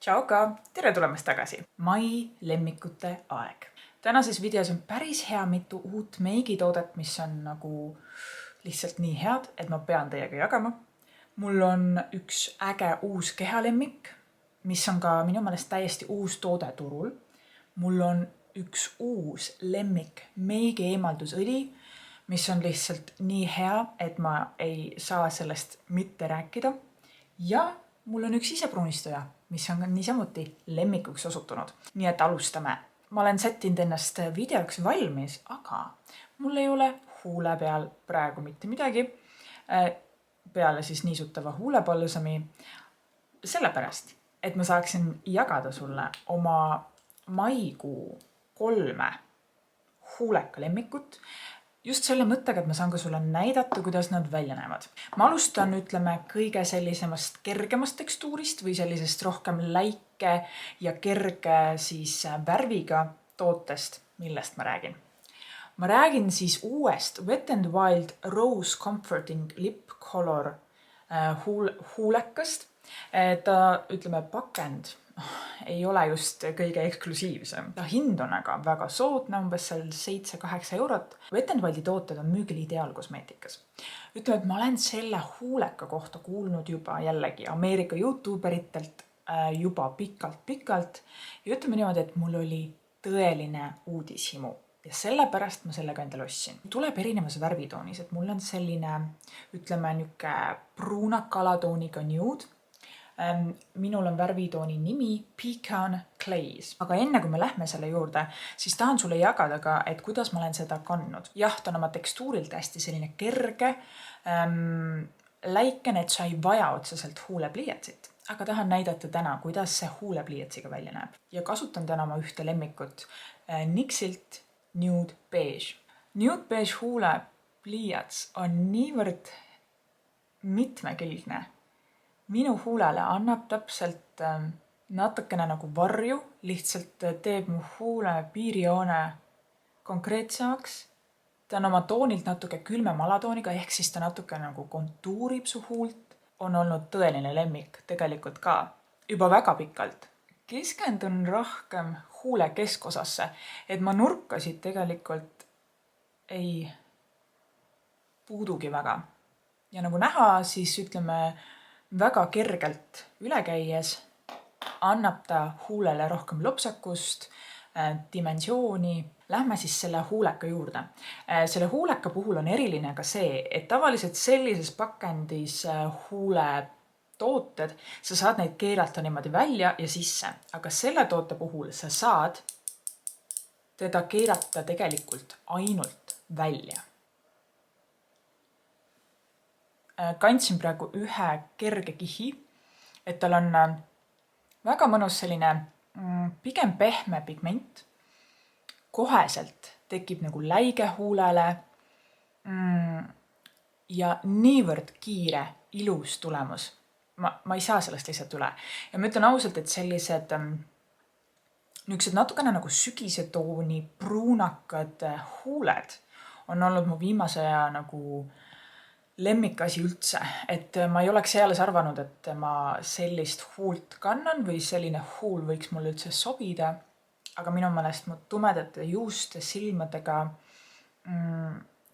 Tšauka! Tere tulemast tagasi! Mai lemmikute aeg. Tänases videos on päris hea mitu uut meigitoodet, mis on nagu lihtsalt nii head, et ma pean teiega jagama. Mul on üks äge uus kehalemmik, mis on ka minu meelest täiesti uus toode turul. Mul on üks uus lemmik meigi eemaldusõli, mis on lihtsalt nii hea, et ma ei saa sellest mitte rääkida. Ja mul on üks isepruunistaja, mis on niisamuti lemmikuks osutunud. Nii et alustame. Ma olen sättinud ennast videoks valmis, aga mul ei ole huule peal praegu mitte midagi. Peale siis niisutava huulepallusami. Sellepärast, et ma saaksin jagada sulle oma maikuu 3 huuleka lemmikut. Just selle mõttega, et ma saan ka sulle näidata, kuidas nad välja näevad. Ma alustan, kõige sellisemast kergemast tekstuurist või sellisest rohkem läike ja kerge siis värviga tootest, millest ma räägin. Ma räägin siis uuest Wet n Wild Rose Comforting Lip Color huulekast. Ta, pakend ei ole just kõige eksklusiivsem. Ta hind on aga väga soodne, umbes 7-8 eurot. Wet n Wildi tooted on müügil ideaalkosmeetikas. Et ma olen selle huuleka kohta kuulnud juba jällegi Ameerika YouTuberitelt juba pikalt. Ja ütleme niimoodi, et mul oli tõeline uudishimu. Ja sellepärast ma sellega endale ostsin. Tuleb erinevas värvitoonis, et mul on selline, niuke pruunaka alatooniga nude. Minul on värvitooni nimi Pecan Glaze. Aga enne kui me lähme selle juurde, siis tahan sulle jagada ka, et kuidas ma olen seda kandnud. Jah, ta on oma tekstuurilt hästi selline kerge, läikene, et sa ei vaja otseselt huulepliiatsit. Aga tahan näidata täna, kuidas see huulepliiatsiga välja näeb. Ja kasutan täna oma ühte lemmikut NYXilt Nude Beige. Nude Beige huulepliiats on niivõrd mitmekülgne. Minu huulele annab täpselt natukene nagu varju, lihtsalt teeb mu huule piirijoone konkreetsemaks. Ta on oma toonilt natuke külmema alatooniga, ehk siis ta natuke nagu kontuurib su huult. On olnud tõeline lemmik tegelikult ka juba väga pikalt. Keskendun rohkem huule keskosasse, et ma nurkasid tegelikult ei puudugi väga. Ja nagu näha, siis väga kergelt üle käies annab ta huulele rohkem lopsakust, dimensiooni. Lähme siis selle huuleka juurde. Selle huuleka puhul on eriline ka see, et tavaliselt sellises pakendis huule tooted, sa saad neid keerata niimoodi välja ja sisse. Aga selle toote puhul sa saad teda keerata tegelikult ainult välja. Kandsin praegu ühe kerge kihi, et tal on väga mõnus selline pigem pehme pigment. Koheselt tekib nagu läige huulele ja niivõrd kiire, ilus tulemus. Ma ei saa sellest lihtsalt üle. Ja ma ütlen ausalt, et sellised niisugused natukene nagu sügisetooni pruunakad huuled on olnud mu viimase aja nagu lemmikasi üldse, et ma ei oleks eales arvanud, et ma sellist huult kannan või selline huul võiks mulle üldse sobida, aga minu meelest mu tumedate juuste silmadega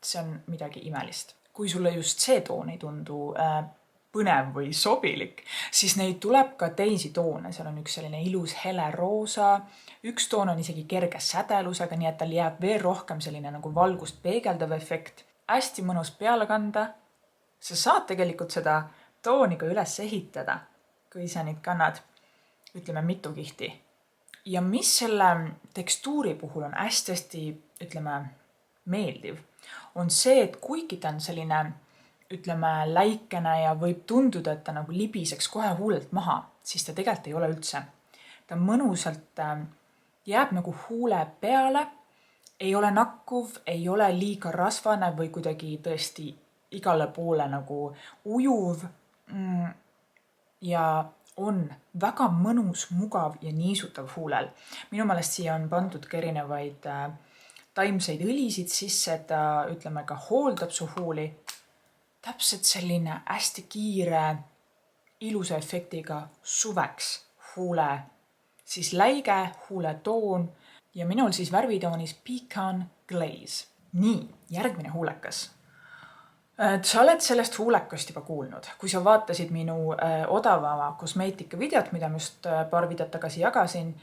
see on midagi imelist. Kui sulle just see toon ei tundu põnev või sobilik, siis neid tuleb ka teisi toone. Seal on üks selline ilus hele roosa, üks toon on isegi kerge sädelusega, nii et tal jääb veel rohkem selline nagu valgust peegeldav efekt. Hästi mõnus peale kanda. Sa saad tegelikult seda tooniga üles ehitada, kui sa neid kannad, mitu kihti. Ja mis selle tekstuuri puhul on hästi, meeldiv, on see, et kuigi ta on selline, läikene ja võib tunduda, et ta nagu libiseks kohe huulelt maha, siis ta tegelikult ei ole üldse. Ta mõnusalt jääb nagu huule peale, ei ole nakkuv, ei ole liiga rasvane või kuidagi tõesti igale poole nagu ujuv ja on väga mõnus, mugav ja niisutav huulel. Minu meelest siia on pandud ka erinevaid taimseid õlisid sisse, et ta ka hooldab su huuli. Täpselt selline hästi kiire, ilusa efektiga suveks huule siis läige, huuletoon ja minul siis värvitoonis Pecan Glaze. Nii, järgmine huulekas. Sa oled sellest huulekast juba kuulnud, kui sa vaatasid minu odavama kosmeetika videot, mida ma just paar videot tagasi jagasin,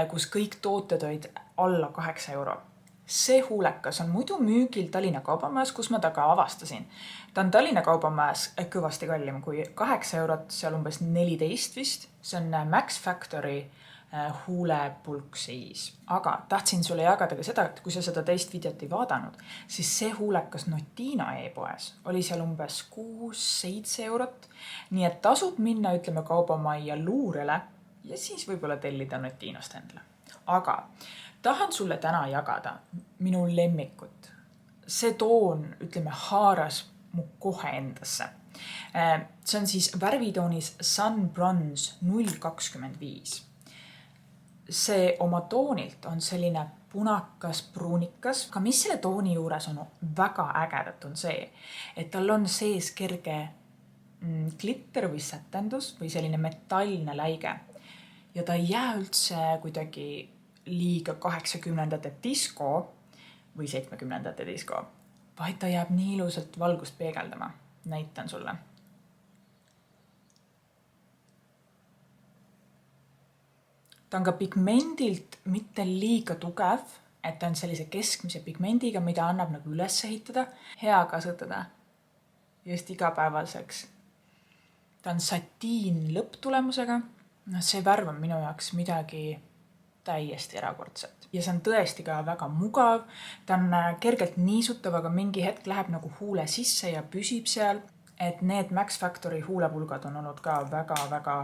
kus kõik tooted olid alla 8 €. See huulekas on muidu müügil Tallinna Kaubamajas, kus ma ta ka avastasin. Ta on Tallinna Kaubamajas kõvasti kallim kui 8 €, seal umbes 14 vist. See on Max Factory huulepulk siis. Aga tahtsin sulle jagada ka seda, et kui sa seda teist videot ei vaadanud, siis see huulekas Notino e-poes oli seal umbes 6-7 €. Nii et tasub minna, ütleme, kaubamajja luurele ja siis võib-olla tellida Notinost endale. Aga tahan sulle täna jagada minu lemmikut. See toon, ütleme, haaras mu kohe endasse. See on siis värvitoonis Sun Bronze 025. See oma toonilt on selline punakas, pruunikas. Aga mis selle tooni juures on väga ägedat on see, et tal on sees kerge glitter või sätendus või selline metallne läige. Ja ta ei jää üldse kuidagi liiga 80ndate disko või 70ndate disko, vaid ta jääb nii ilusalt valgust peegeldama. Näitan sulle. Ta on ka pigmendilt mitte liiga tugev, et ta on sellise keskmise pigmendiga, mida annab nagu üles ehitada. Hea kasutada just igapäevaseks. Ta on satiin lõpptulemusega. See värv on minu jaoks midagi täiesti erakordset. Ja see on tõesti ka väga mugav. Ta on kergelt niisutav, aga mingi hetk läheb nagu huule sisse ja püsib seal. Et need Max Factory huulepulgad on olnud ka väga-väga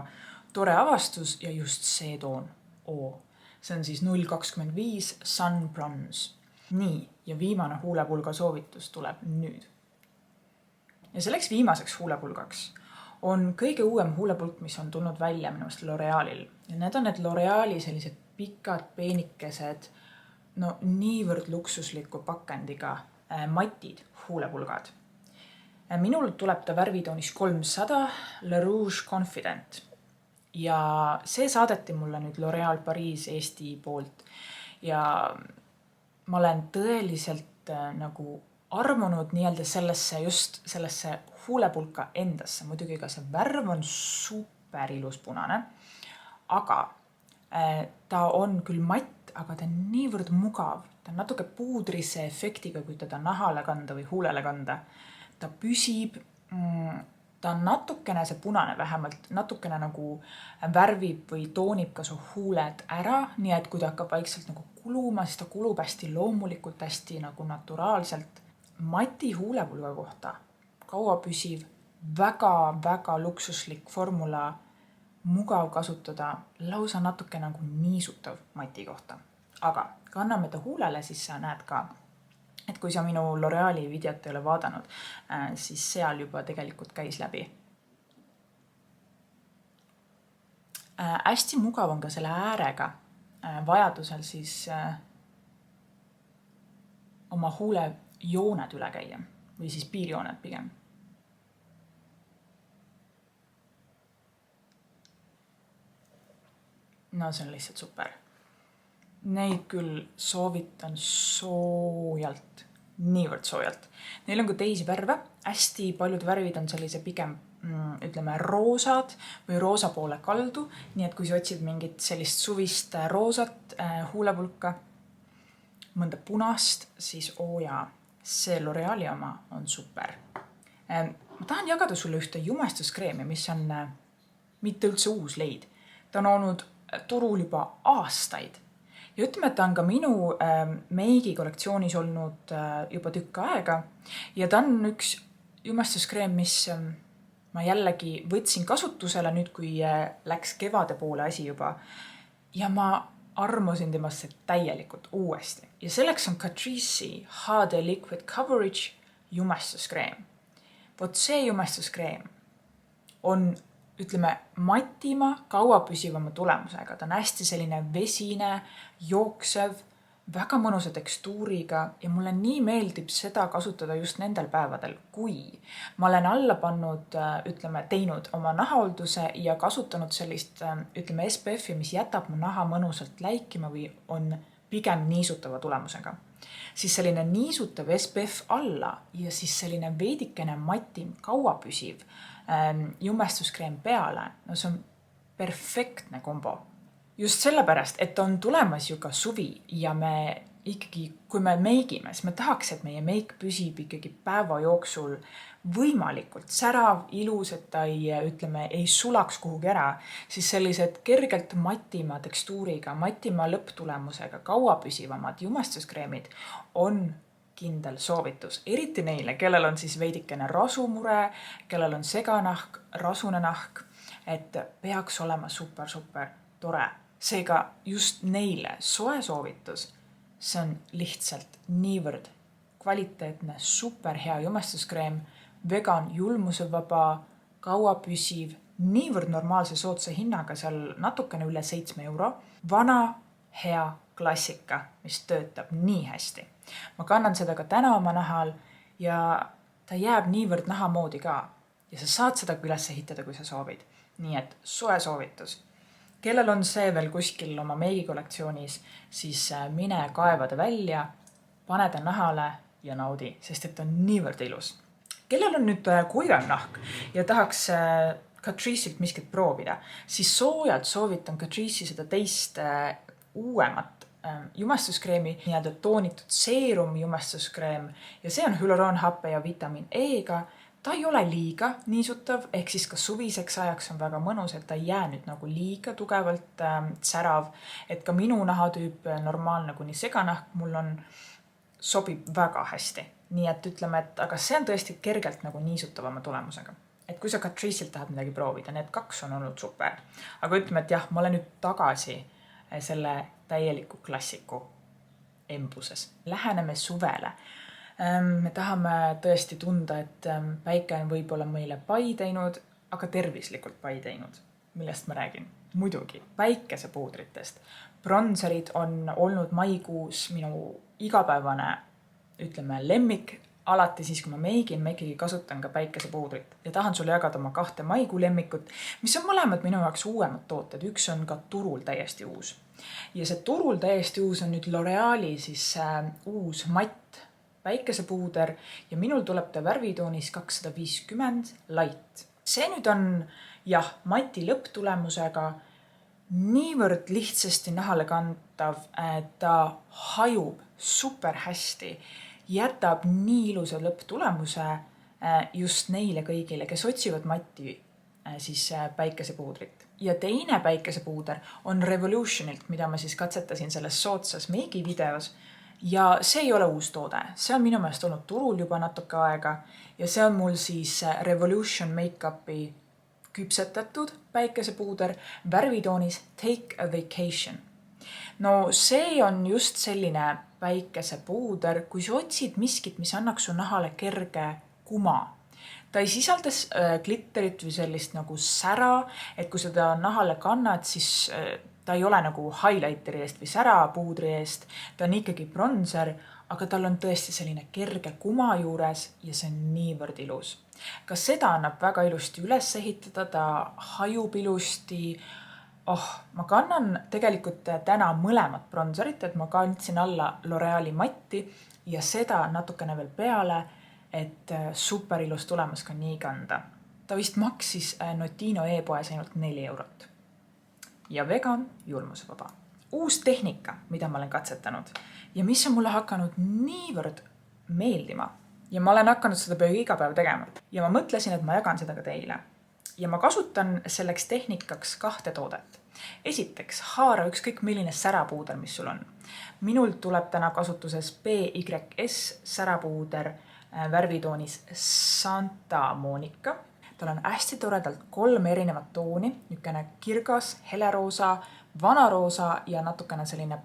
tore avastus ja just see toon. See on siis 025 Sun Bronze. Nii, ja viimane huulepulga soovitus tuleb nüüd. Ja selleks viimaseks huulepulgaks on kõige uuem huulepulk, mis on tulnud välja minust L'Orealil. Ja need on need L'Oreali sellised pikad, peenikesed, no niivõrd luksusliku pakendiga matid huulepulgad. Minul tuleb ta värvitoonis 300 Le Rouge Confident. Ja see saadeti mulle nüüd L'Oreal Paris Eesti poolt. Ja ma olen tõeliselt nagu armunud nii-öelda sellesse huulepulka endasse. Muidugi ka see värv on super ilus punane. Aga ta on küll matt, aga ta on niivõrd mugav. Ta on natuke puudrise efektiga, kui teda nahale kanda või huulele kanda. Ta püsib, ta on natukene, see punane vähemalt, natukene nagu värvib või toonib ka su huuled ära, nii et kui ta hakkab vaikselt nagu kuluma, siis ta kulub hästi loomulikult, hästi nagu naturaalselt. Mati huulepulga kohta, kaua püsiv, väga-väga luksuslik formula, mugav kasutada, lausa natuke nagu niisutav mati kohta. Aga kanname ta huulele, siis sa näed ka, et kui sa minu L'Oreali videot ei ole vaadanud, siis seal juba tegelikult käis läbi. Hästi mugav on ka selle äärega vajadusel siis oma huule jooned üle käia või siis piirjooned pigem. No see on lihtsalt super. Neid küll soovitan soojalt, niivõrd soojalt. Neil on ka teisi värve. Hästi paljud värvid on sellise pigem, ütleme, roosad või roosa poole kaldu. Nii et kui sa otsid mingit sellist suvist roosat huulepulka, mõnda punast, siis jaa, see L'Oreali oma on super. Ma tahan jagada sulle ühte jumestuskreemi, mis on mitte üldse uus leid. Ta on olnud turul juba aastaid. Ja ütleme, et ta on ka minu meigi kollektsioonis olnud juba tükk aega. Ja ta on üks jumestuskreem, mis ma jällegi võtsin kasutusele nüüd, kui läks kevade poole asi juba. Ja ma armusin temasse täielikult uuesti. Ja selleks on Catrice'i HD Liquid Coverage jumestuskreem. Vot see jumestuskreem on, ütleme, matima, kauapüsivama tulemusega. Ta on hästi selline vesine, jooksev, väga mõnusa tekstuuriga ja mulle nii meeldib seda kasutada just nendel päevadel, kui ma olen alla pannud, teinud oma nahahoolduse ja kasutanud sellist, SPF-i, mis jätab mu naha mõnusalt läikima või on pigem niisutava tulemusega. Siis selline niisutav SPF alla ja siis selline veidikene matim, kauapüsiv jumestuskreem peale. No see on perfektne kombo. Just sellepärast, et on tulemas ju ka suvi ja me ikkagi, kui me meigime, siis me tahaks, et meie meik püsib ikkagi päeva jooksul võimalikult särav, ilus, et ta ei sulaks kuhugi ära, siis sellised kergelt matima tekstuuriga, matima lõpptulemusega, kauapüsivamad jumestuskreemid on kindel soovitus. Eriti neile, kellel on siis veidikene rasumure, kellel on seganahk, rasune nahk, et peaks olema super tore. Seega just neile soe soovitus, see on lihtsalt niivõrd kvaliteetne, super hea jumestuskreem, vegan, julmusevaba, kauapüsiv, niivõrd normaalse soodsa hinnaga, seal natukene üle 7 €. Vana, hea klassika, mis töötab nii hästi. Ma kannan seda ka täna oma nahal ja ta jääb niivõrd naha moodi ka. Ja sa saad seda üles ehitada, kui sa soovid. Nii et soe soovitus. Kellel on see veel kuskil oma meigikolektsioonis, siis mine kaevada välja, pane ta nahale ja naudi, sest et on niivõrd ilus. Kellel on nüüd kuivam nahk ja tahaks Catrice'ilt miskit proovida, siis soojalt soovitan Catrice'i seda teist uuemat jumestuskreemi, nii-öelda toonitud seerum jumestuskreem ja see on hüaloronhappe ja vitamiin E-ga. Ta ei ole liiga niisutav, ehk siis ka suviseks ajaks on väga mõnus, et ta ei jää nüüd nagu liiga tugevalt särav, et ka minu nahatüüp normaalne kuni seganahk mul sobib väga hästi. Nii et aga see on tõesti kergelt nagu niisutavama tulemusega. Et kui sa Catrice'ilt tahad midagi proovida, need 2 on olnud super. Aga et jah, ma olen nüüd tagasi selle täieliku klassiku embluses. Läheneme suvele. Me tahame tõesti tunda, et päike on võib-olla meile pai teinud, aga tervislikult pai teinud. Millest ma räägin? Muidugi, päikesepuudritest. Bronzerid on olnud maikuus minu igapäevane, lemmik. Alati siis, kui ma meigin, ma ikkagi kasutan ka päikesepuudrit. Ja tahan sulle jagada oma 2 maikuu lemmikut, mis on mõlemad minu jaoks uuemad tooted. Üks on ka turul täiesti uus. Ja see turul täiesti uus on nüüd L'Oreali siis uus matt päikesepuuder ja minul tuleb ta värvitoonis 250 light. See nüüd on mati lõpptulemusega niivõrd lihtsasti nahale kantav, ta hajub super hästi, jätab nii ilusa lõpptulemuse just neile kõigile, kes otsivad matti siis päikesepuudrit. Ja teine päikesepuuder on Revolutionilt, mida ma siis katsetasin selles soodsas meigivideos. Ja see ei ole uus toode, see on minu meelest olnud turul juba natuke aega ja see on mul siis Revolution Makeupi küpsetatud päikesepuuder värvitoonis Take a Vacation. No see on just selline päikesepuuder, kui sa otsid miskit, mis annaks su nahale kerge kuma. Ta ei sisaldas glitterit või sellist nagu sära, et kui seda nahale kannad, siis ta ei ole nagu highlighteri eest või särapuudri eest, ta on ikkagi bronzer, aga tal on tõesti selline kerge kuma juures ja see on niivõrd ilus. Ka seda annab väga ilusti üles ehitada, ta hajub ilusti. Ma kannan tegelikult täna mõlemat bronzerit, et ma kandsin alla L'Oreali matti ja seda natukene veel peale, et super ilus tulemus ka nii kanda. Ta vist maksis Notino e-poes ainult 4 €. Ja vegan, julmusevaba. Uus tehnika, mida ma olen katsetanud ja mis on mulle hakanud niivõrd meeldima. Ja ma olen hakanud seda peaaegu iga päev tegema. Ja ma mõtlesin, et ma jagan seda ka teile. Ja ma kasutan selleks tehnikaks 2 toodet. Esiteks, haara ükskõik milline särapuuder, mis sul on. Minul tuleb täna kasutuses PYS särapuuder värvitoonis Santa Monica. Tal on hästi toredalt 3 erinevat tooni, niisugune kirgas, heleroosa, vanaroosa ja natukene selline,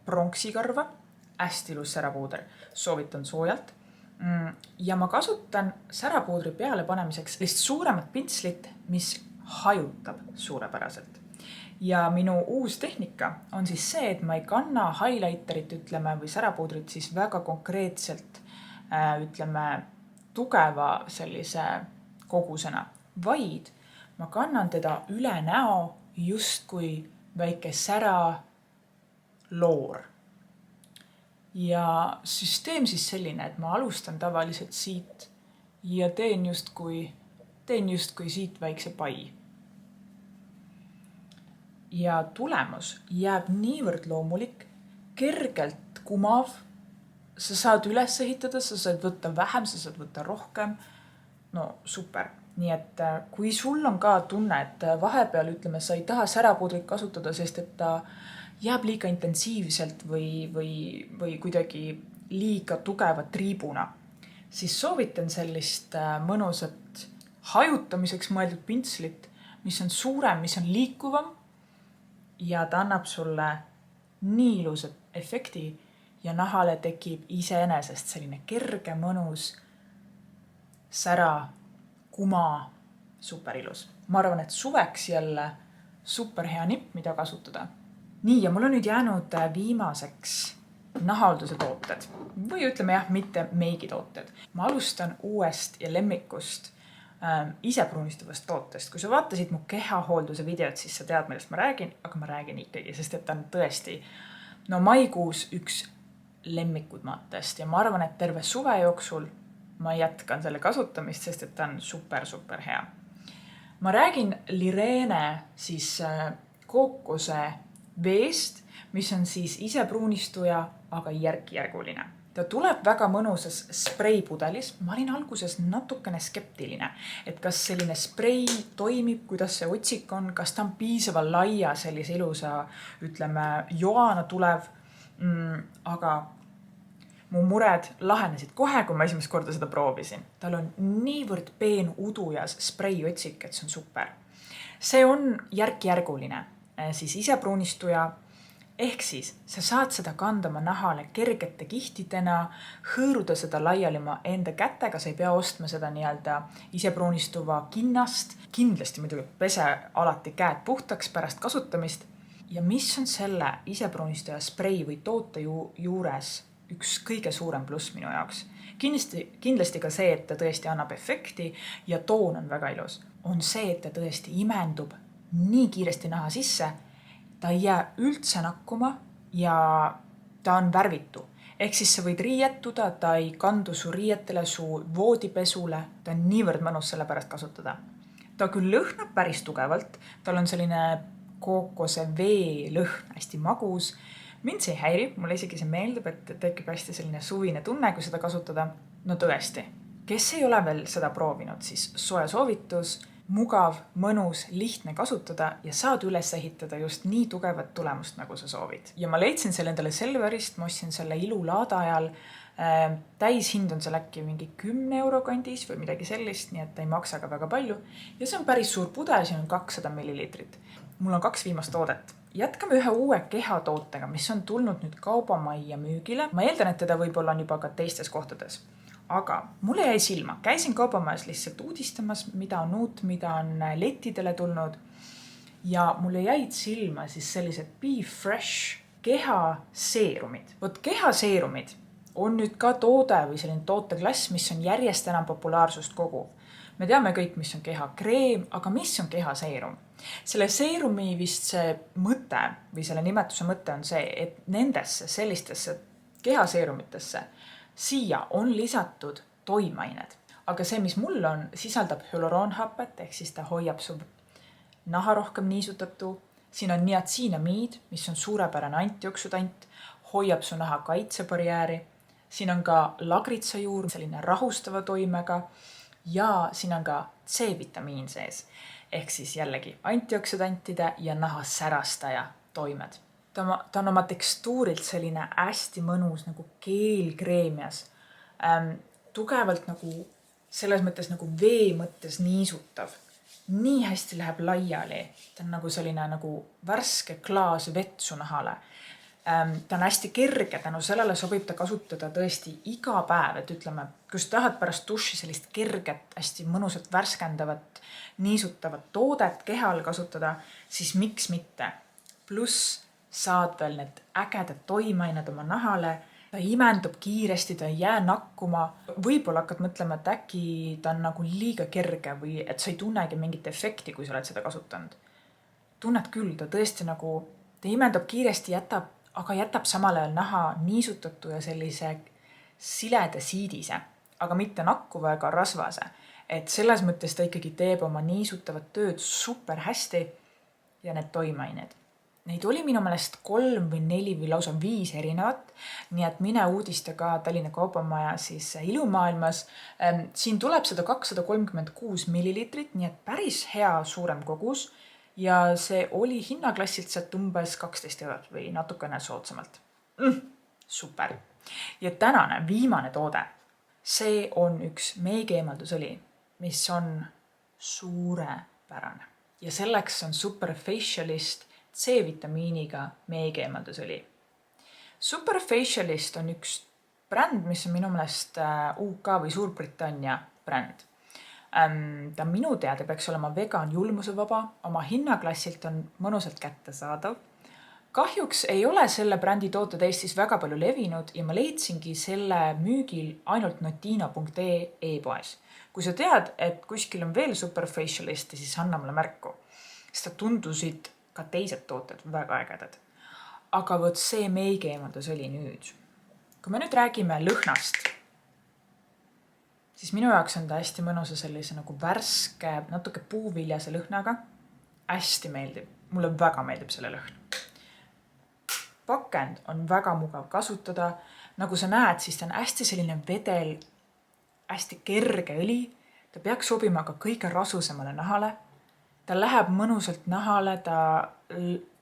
pronksikarva. Hästi ilus särapuuder, soovitan soojalt. Ja ma kasutan särapuudri peale panemiseks lihtsalt suuremat pintslit, mis hajutab suurepäraselt. Ja minu uus tehnika on siis see, et ma ei kanna highlighterit, ütleme, või särapuudrit siis väga konkreetselt, ütleme, tugeva sellise kogusena, vaid ma kannan teda üle näo justkui väike sära loor. Ja süsteem siis selline, et ma alustan tavaliselt siit ja teen justkui siit väikse pai. Ja tulemus jääb niivõrd loomulik, kergelt kumav, sa saad üles ehitada, sa saad võtta vähem, sa saad võtta rohkem. No super. Nii et kui sul on ka tunne, et vahepeal ütleme, sa ei taha särapuudrit kasutada, sest et ta jääb liiga intensiivselt või kuidagi liiga tugeva triibuna, siis soovitan sellist mõnusat hajutamiseks mõeldud pintslit, mis on suurem, mis on liikuvam ja ta annab sulle nii ilusat efekti ja nahale tekib iseenesest selline kerge, mõnus, sära, kuma, superilus. Ma arvan, et suveks jälle super hea nipp, mida kasutada. Nii, ja mul on nüüd jäänud viimaseks nahahoolduse tooted või ütleme jah, mitte meigitooted. Ma alustan uuest ja lemmikust isepruunistuvast tootest. Kui sa vaatasid mu kehahoolduse videot, siis sa tead, millest ma räägin, aga ma räägin ikkagi, sest et ta on tõesti maikuus üks lemmikud matest ja ma arvan, et terve suve jooksul ma jätkan selle kasutamist, sest et ta on super, super hea. Ma räägin Lirene siis kookose veest, mis on siis isepruunistuja, aga järk-järguline. Ta tuleb väga mõnusas spreipudelis. Ma olin alguses natukene skeptiline, et kas selline sprei toimib, kuidas see otsik on, kas ta on piisava laia sellise ilusa, ütleme, joana tulev, aga mu mured lahenesid kohe, kui ma esimest korda seda proovisin. Tal on niivõrd peen udujas spreiotsik, et see on super. See on järk-järguline, siis isepruunistuja, ehk siis sa saad seda kandama nahale kergete kihtidena, hõõruda seda laiali enda kätega, sa ei pea ostma seda nii-öelda isepruunistuva kinnast. Kindlasti muidugi pese alati käed puhtaks pärast kasutamist. Ja mis on selle isepruunistuja sprei või toote juures üks kõige suurem pluss minu jaoks? Kindlasti ka see, et ta tõesti annab efekti ja toon on väga ilus. On see, et ta tõesti imendub nii kiiresti naha sisse, ta ei jää üldse nakkuma ja ta on värvitu. Ehk siis sa võid riietuda, ta ei kandu su riietele, su voodipesule, ta on niivõrd mõnus selle pärast kasutada. Ta küll lõhnab päris tugevalt, tal on selline kookose vee lõhn, hästi magus. Mind see ei häiri, mulle isegi see meeldib, et tekib hästi selline suvine tunne, kui seda kasutada. No tõesti, kes ei ole veel seda proovinud, siis soe soovitus, mugav, mõnus, lihtne kasutada ja saad üles ehitada just nii tugevat tulemust, nagu sa soovid. Ja ma leidsin selle endale Selverist, ma ostsin selle ilulaada ajal. Täishind on seal äkki mingi 10 euro kandis või midagi sellist, nii et ta ei maksa ka väga palju. Ja see on päris suur pudel, siin on 200 milliliitrit. Mul on 2 viimast toodet. Jätkame ühe uue kehatootega, mis on tulnud nüüd kaubamajja müügile. Ma eeldan, et teda võib-olla on juba ka teistes kohtades. Aga mulle jäi silma, käisin kaubamajas lihtsalt uudistamas, mida on uut, mida on lettidele tulnud ja mulle jäid silma siis sellised Be Fresh kehaseerumid. Vot kehaseerumid on nüüd ka toode või selline tooteklass, mis on järjest enam populaarsust koguv. Me teame kõik, mis on kehakreem, aga mis on kehaseerum? Selle seerumi vist see mõte või selle nimetuse mõte on see, et nendesse sellistesse kehaseerumitesse siia on lisatud toimained, aga see, mis mul on, sisaldab hüaloronhapet, ehk siis ta hoiab su naha rohkem niisutatu. Siin on niatsiinamiid, mis on suurepärane antioksüdant, hoiab su naha kaitsebarjääri. Siin on ka lagritsajuur, selline rahustava toimega ja siin on ka C-vitamiin sees, ehk siis jällegi antioksüdantide ja naha särastaja toimed. Ta on oma tekstuurilt selline hästi mõnus nagu keelkreemias, tugevalt nagu selles mõttes nagu vee mõttes niisutav. Nii hästi läheb laiali, ta on nagu selline nagu värske klaas vetsu nahale. Ta on hästi kerge, tänu sellele sobib ta kasutada tõesti iga päev, et ütleme, kui sa tahad pärast duši sellist kerget, hästi mõnusat, värskendavat, niisutavat toodet kehal kasutada, siis miks mitte. Pluss saad veel need ägedad toimeained oma nahale, ta imendub kiiresti, ta ei jää nakkuma. Võib-olla hakkad mõtlema, et äkki ta on nagu liiga kerge või et sa ei tunnegi mingit efekti, kui sa oled seda kasutanud. Tunned küll, ta tõesti nagu, ta imendab kiiresti, aga jätab samal ajal naha niisutatu ja sellise silede siidise, aga mitte nakkuva ega rasvase. Et selles mõttes ta ikkagi teeb oma niisutavat tööd super hästi ja need toimeained. Neid oli minu meelest 3 või 4 või lausa 5 erinevat, nii et mine uudistega Tallinna Kaubamaja siis ilumaailmas. Siin tuleb seda 236 millilitrit, nii et päris hea suurem kogus ja see oli hinnaklassilt sealt umbes 12 eurot või natukene soodsamalt. Super! Ja tänane viimane toode, see on üks meigieemaldusõli, mis on suurepärane ja selleks on Superfacialist C-vitamiiniga meigieemaldusõli. Superfacialist on üks bränd, mis on minu meelest UK või Suurbritannia bränd. Ta minu teada peaks olema vegan julmusevaba, oma hinnaklassilt on mõnusalt kättesaadav. Kahjuks ei ole selle brändi tooted Eestis väga palju levinud ja ma leidsingi selle müügil ainult notino.ee e-poes. Kui sa tead, et kuskil on veel Superfacialisti, siis anna mulle märku. Sest tundusid ka teised tooted väga ägedad. Aga võt see meigieemaldusõli nüüd. Kui me nüüd räägime lõhnast, siis minu jaoks on ta hästi mõnusa sellise nagu värske, natuke puuviljase lõhnaga. Hästi meeldib. Mulle väga meeldib selle lõhn. Pakend on väga mugav kasutada. Nagu sa näed, siis ta on hästi selline vedel, hästi kerge õli. Ta peaks sobima ka kõige rasusemale nahale. Ta läheb mõnusalt nahale, ta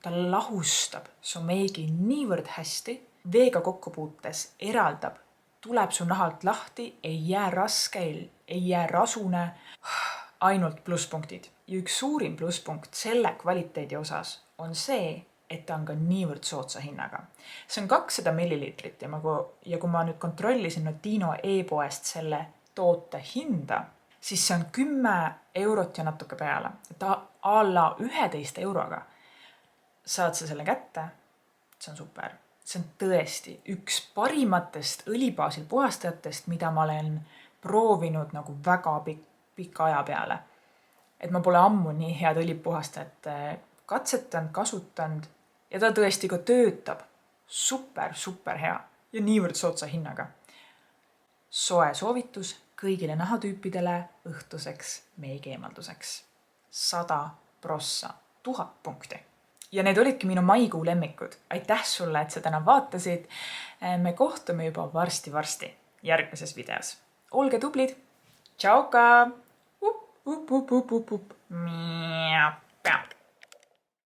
lahustab su meigi niivõrd hästi. Veega kokkupuutes eraldab, tuleb su nahalt lahti, ei jää raske, ei jää rasune, ainult plusspunktid. Ja üks suurim plusspunkt selle kvaliteedi osas on see, et ta on ka niivõrd soodsa hinnaga. See on 200 millilitrit ja kui ma nüüd kontrollisin Notino e-poest selle toote hinda, siis see on 10 eurot ja natuke peale. Ta alla 11 euroga saad sa selle kätte. See on super. See on tõesti üks parimatest õlibaasil puhastajatest, mida ma olen proovinud nagu väga pika aja peale. Et ma pole ammu nii head õlipuhastajat katsetanud, kasutanud ja ta tõesti ka töötab super hea ja niivõrd soodsa hinnaga. Soe soovitus kõigile nahatüüpidele õhtuseks meigieemalduseks. 100%, 1000 punkti. Ja need olidki minu maikuu lemmikud. Aitäh sulle, et sa täna vaatasid. Me kohtume juba varsti järgmises videos. Olge tublid. Tšau ka! Miau.